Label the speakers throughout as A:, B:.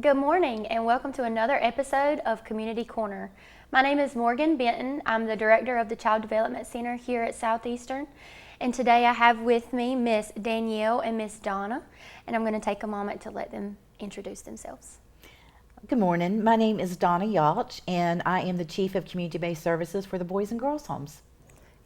A: Good morning and welcome to another episode of Community Corner. My name is Morgan Benton. I'm the director of the Child Development Center here at Southeastern. And today I have with me Miss Danille and Miss Donna, and I'm going to take a moment to let them introduce themselves.
B: Good morning. My name is Donna Yalch, and I am the Chief of Community-Based Services for the Boys and Girls Homes.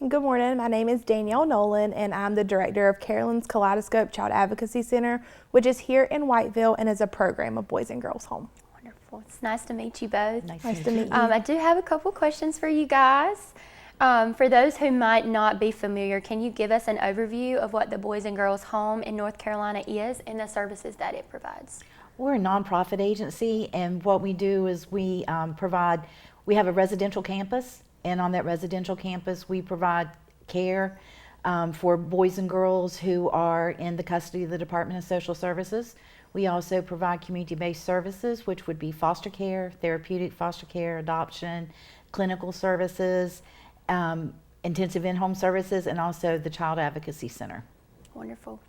C: Good morning. My name is Nolan, and I'm the director of Carolyn's Kaleidoscope Child Advocacy Center, which is here in Whiteville and is a program of Boys and Girls Home.
A: Wonderful. It's nice to meet you both.
C: Nice to meet you.
A: I do have a couple questions for you guys. For those who might not be familiar, can you give us an overview of what the Boys and Girls Home in North Carolina is and the services that it provides?
B: We're a nonprofit agency, and what we do is we have a residential campus, and on that residential campus we provide care for boys and girls who are in the custody of the Department of Social Services. We also provide community-based services, which would be foster care, therapeutic foster care, adoption, clinical services, intensive in-home services, and also the Child Advocacy Center.
A: Wonderful.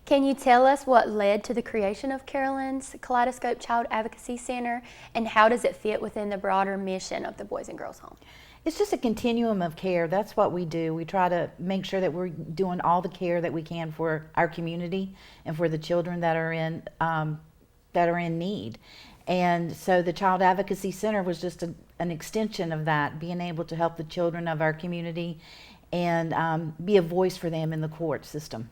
A: Can you tell us what led to the creation of Carolyn's Kaleidoscope Child Advocacy Center, and how does it fit within the broader mission of the Boys and Girls Home?
B: It's just a continuum of care. That's what we do. We try to make sure that we're doing all the care that we can for our community and for the children that are in need. And so the Child Advocacy Center was just an extension of that, being able to help the children of our community and be a voice for them in the court system.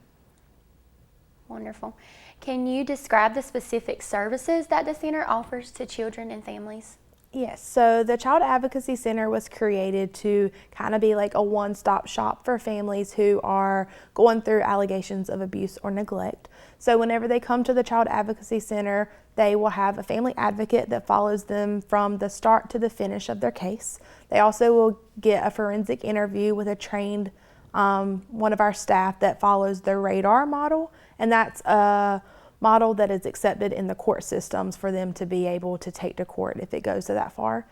A: Wonderful. Can you describe the specific services that the center offers to children and families?
C: Yes, so the Child Advocacy Center was created to kind of be like a one-stop shop for families who are going through allegations of abuse or neglect. So whenever they come to the Child Advocacy Center, they will have a family advocate that follows them from the start to the finish of their case. They also will get a forensic interview with a trained one of our staff that follows the radar model, and that's a model that is accepted in the court systems for them to be able to take to court if it goes to that far.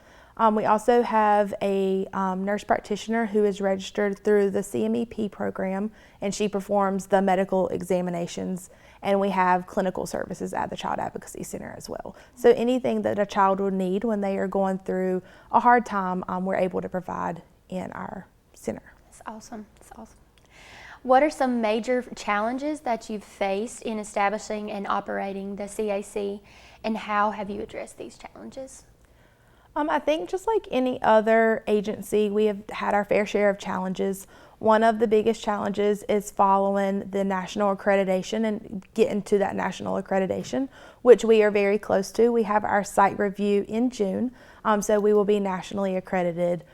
C: We also have a nurse practitioner who is registered through the CMEP program, and she performs the medical examinations, and we have clinical services at the Child Advocacy Center as well. So anything that a child will need when they are going through a hard time, we're able to provide in our center.
A: That's awesome. That's awesome. What are some major challenges that you've faced in establishing and operating the CAC, and how have you addressed these challenges?
C: I think just like any other agency, we have had our fair share of challenges. One of the biggest challenges is following the national accreditation and getting to that national accreditation, which we are very close to. We have our site review in June, so we will be nationally accredited,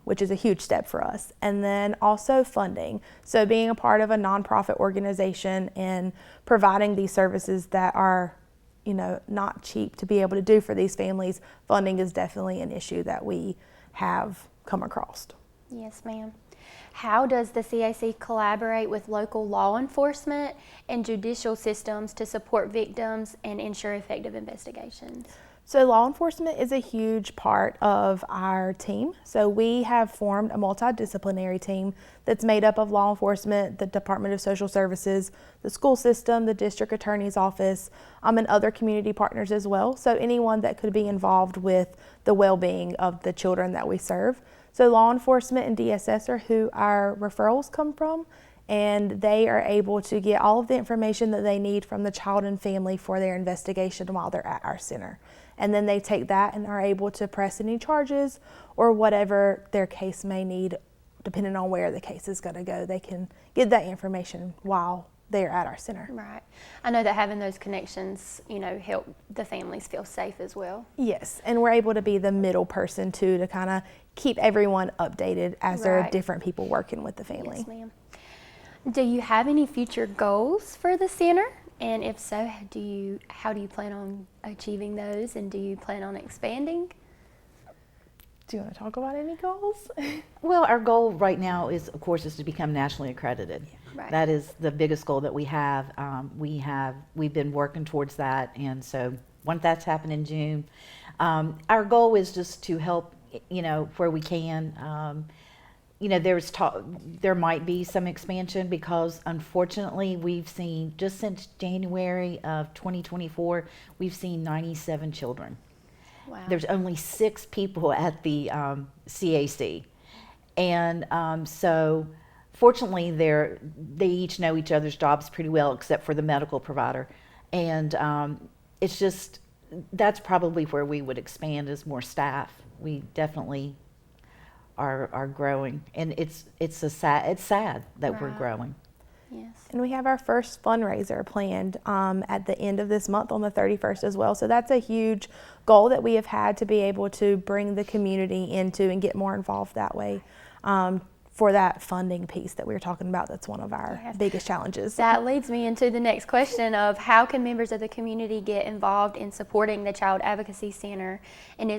C: which is a huge step for us. And then also funding. So being a part of a nonprofit organization and providing these services that are, not cheap to be able to do for these families, funding is definitely an issue that we have come across.
A: Yes, ma'am. How does the CAC collaborate with local law enforcement and judicial systems to support victims and ensure effective investigations?
C: So law enforcement is a huge part of our team. So we have formed a multidisciplinary team that's made up of law enforcement, the Department of Social Services, the school system, the district attorney's office, and other community partners as well. So anyone that could be involved with the well-being of the children that we serve. So law enforcement and DSS are who our referrals come from, and they are able to get all of the information that they need from the child and family for their investigation while they're at our center. And then they take that and are able to press any charges or whatever their case may need, depending on where the case is going to go. They can get that information while they're at our center.
A: Right. I know that having those connections, help the families feel safe as well.
C: Yes, and we're able to be the middle person too, to kind of keep everyone updated as there are different people working with the family.
A: Yes, ma'am. Do you have any future goals for the center? And if so, how do you plan on achieving those, and do you plan on expanding?
C: Do you want to talk about any goals?
B: Well, our goal right now is, of course, to become nationally accredited.
A: Right.
B: That is the biggest goal that we have. We've been working towards that, and so once that's happened in June, our goal is just to help, where we can. there might be some expansion because unfortunately we've seen, just since January of 2024, we've seen 97 children.
A: Wow.
B: There's only 6 people at the CAC. And so fortunately they each know each other's jobs pretty well except for the medical provider. And it's just, that's probably where we would expand, is more staff. We definitely are growing, and it's sad that we're
A: Right.
B: growing.
A: Yes.
C: And we have our first fundraiser planned at the end of this month on the 31st as well. So that's a huge goal that we have had, to be able to bring the community into and get more involved that way, for that funding piece that we were talking about. That's one of our
A: Yes.
C: biggest challenges.
A: That leads me into the next question of how can members of the community get involved in supporting the Child Advocacy Center, and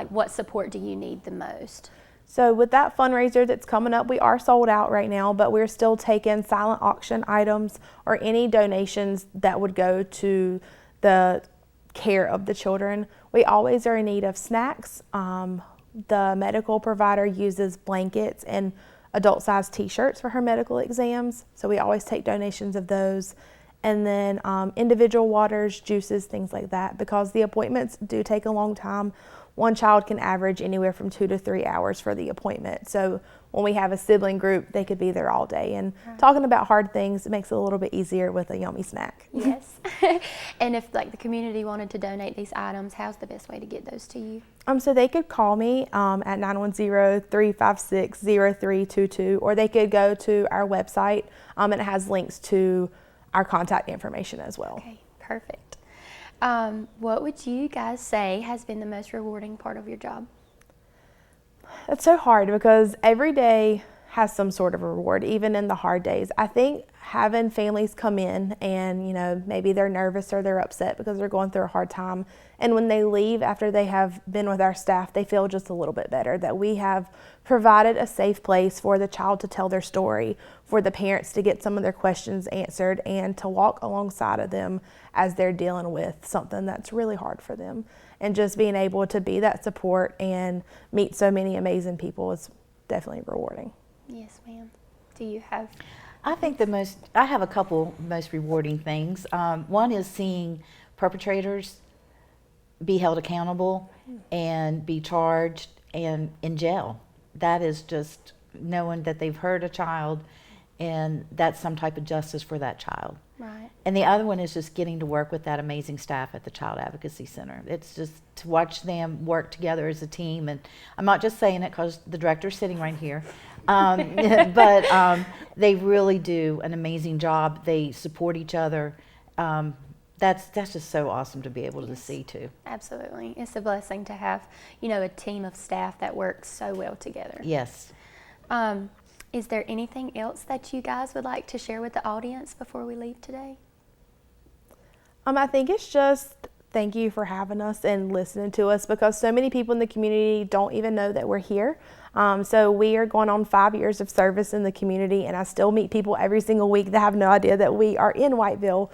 A: what support do you need the most?
C: So with that fundraiser that's coming up, we are sold out right now, but we're still taking silent auction items or any donations that would go to the care of the children. We always are in need of snacks. The medical provider uses blankets and adult-sized t-shirts for her medical exams, so we always take donations of those. And then individual waters, juices, things like that, because the appointments do take a long time. One child can average anywhere from 2 to 3 hours for the appointment. So when we have a sibling group, they could be there all day. And talking about hard things, it makes it a little bit easier with a yummy snack.
A: Yes. And if the community wanted to donate these items, how's the best way to get those to you?
C: So they could call me at 910-356-0322, or they could go to our website, and it has links to our contact information as well.
A: Okay, perfect. What would you guys say has been the most rewarding part of your job?
C: It's so hard because every day has some sort of reward, even in the hard days. I think having families come in and, maybe they're nervous or they're upset because they're going through a hard time. And when they leave after they have been with our staff, they feel just a little bit better, that we have provided a safe place for the child to tell their story, for the parents to get some of their questions answered, and to walk alongside of them as they're dealing with something that's really hard for them. And just being able to be that support and meet so many amazing people is definitely rewarding.
A: Yes, ma'am. Do you have?
B: I think I have a couple most rewarding things. One is seeing perpetrators be held accountable and be charged and in jail. That is just knowing that they've hurt a child and that's some type of justice for that child.
A: Right.
B: And the other one is just getting to work with that amazing staff at the Child Advocacy Center. It's just to watch them work together as a team. And I'm not just saying it because the director's sitting right here, but they really do an amazing job. They support each other. That's just so awesome to be able to see too.
A: Absolutely. It's a blessing to have, a team of staff that works so well together.
B: Yes.
A: Is there anything else that you guys would like to share with the audience before we leave today?
C: I think it's just thank you for having us and listening to us, because so many people in the community don't even know that we're here. So we are going on 5 years of service in the community, and I still meet people every single week that have no idea that we are in Whiteville.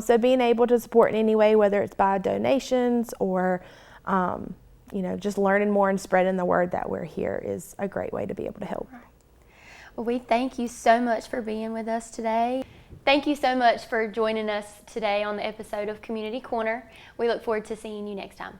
C: So being able to support in any way, whether it's by donations or just learning more and spreading the word that we're here, is a great way to be able to help.
A: Well, we thank you so much for being with us today. Thank you so much for joining us today on the episode of Community Corner. We look forward to seeing you next time.